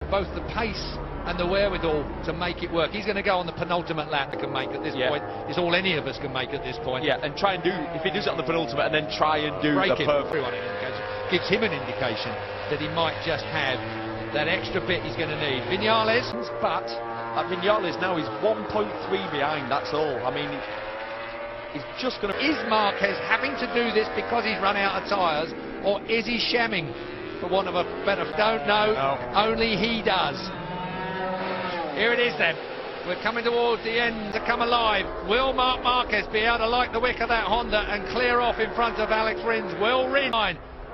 both the pace and the wherewithal to make it work. He's going to go on the penultimate lap he can make at this point. It's all any of us can make at this point. Yeah, and try and do, if he does it on the penultimate and then try and do break the him. perfect. Gives him an indication that he might just have that extra bit he's going to need. Vinales, but Vinales now is 1.3 behind, that's all. I mean, he's just going to... Is Marques having to do this because he's run out of tyres, or is he shamming, for want of a better... Don't know, no. Only he does. Here it is then. We're coming towards the end to come alive. Will Marques be able to light the wick of that Honda and clear off in front of Alex Rins? Will Rins?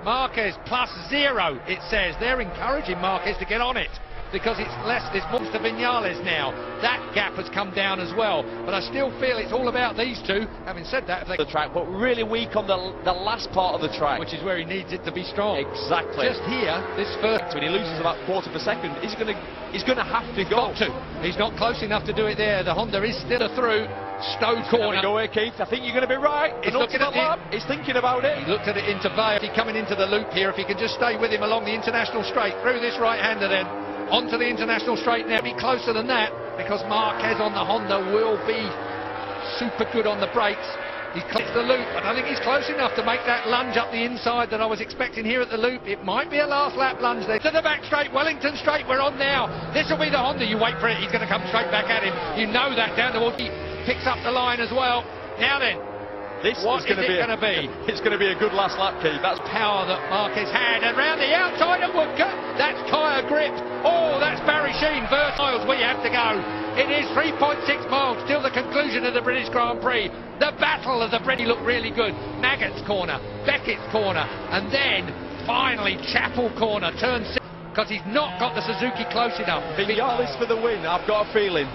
Marques +0, it says. They're encouraging Marques to get on it because it's less, there's more to Vinales now. That gap has come down as well, but I still feel it's all about these two. Having said that, if they... the track, but really weak on the last part of the track, which is where he needs it to be strong. Exactly. Just here, this first, when he loses about quarter per second, he's going to have to go. He's not close enough to do it there. The Honda is still through. Stowe corner. Go here, Keith. I think you're going to be right. He's looking at it. He's thinking about it. He looked at it into Vale. He's coming into the loop here. If he can just stay with him along the international straight through this right-hander, then onto the international straight. Now be closer than that because Marques on the Honda will be super good on the brakes. He clips the loop. I don't think he's close enough to make that lunge up the inside that I was expecting here at the loop. It might be a last lap lunge there. To the back straight, Wellington straight, we're on now. This will be the Honda. You wait for it. He's going to come straight back at him. You know that down towards... Picks up the line as well. Now then, what is it going to be? It's going to be a good last lap, Keith. That's power that Marques had. And round the outside of Woodcote, that's tyre grip. Oh, that's Barry Sheen. Miles we have to go. It is 3.6 miles till the conclusion of the British Grand Prix. The battle of the British look really good. Maggott's corner, Beckett's corner, and then finally Chapel corner, turn 6. Because he's not got the Suzuki close enough. Vinales for the win, I've got a feeling.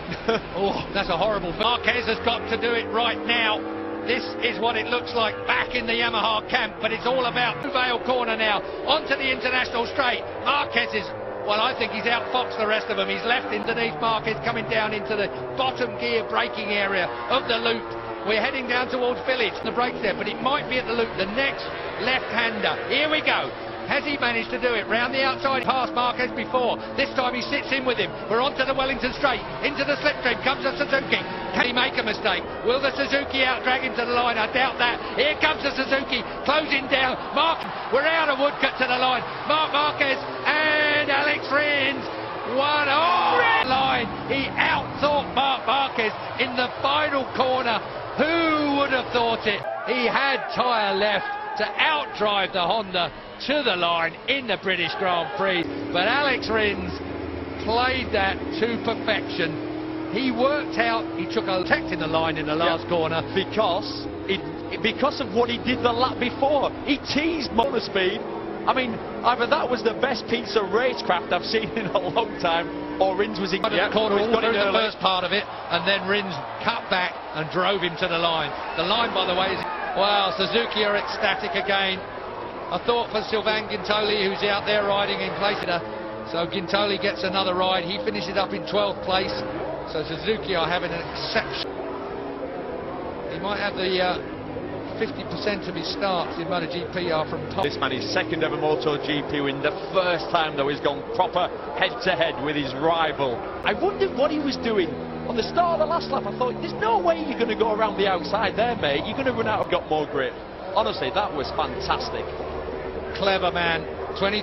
Oh, that's a horrible... Marques has got to do it right now. This is what it looks like back in the Yamaha camp, but it's all about Vale corner now. Onto the international straight. Marques is... Well, I think he's outfoxed the rest of them. He's left underneath Marques, coming down into the bottom gear braking area of the loop. We're heading down towards Village, the brakes there, but it might be at the loop. The next left-hander. Here we go. Has he managed to do it? Round the outside, past Marques before. This time he sits in with him. We're onto the Wellington straight. Into the slipstream comes the Suzuki. Can he make a mistake? Will the Suzuki out-drag him to the line? I doubt that. Here comes the Suzuki, closing down. We're out of Woodcote to the line. Marques and Alex Rins. Line. He out-thought Marques in the final corner. Who would have thought it? He had tyre left to outdrive the Honda to the line in the British Grand Prix, but Alex Rins played that to perfection. He worked out, he took a protecting the line in the last corner because of what he did the lap before. He teased motor speed. I mean, either that was the best piece of racecraft I've seen in a long time, or Rins was in the corner all through the first part of it, and then Rins cut back and drove him to the line. The line, by the way, is... Well, Suzuki are ecstatic again. I thought for Sylvain Guintoli, who's out there riding in place. So Guintoli gets another ride. He finishes up in 12th place. So Suzuki are having an exception. He might have the 50% of his starts in MotoGP are from top. This man is second ever MotoGP win. The first time, though, he's gone proper head-to-head with his rival. I wondered what he was doing. On the start of the last lap, I thought, there's no way you're going to go around the outside there, mate. You're going to run out. Got more grip. Honestly, that was fantastic. Clever man. 20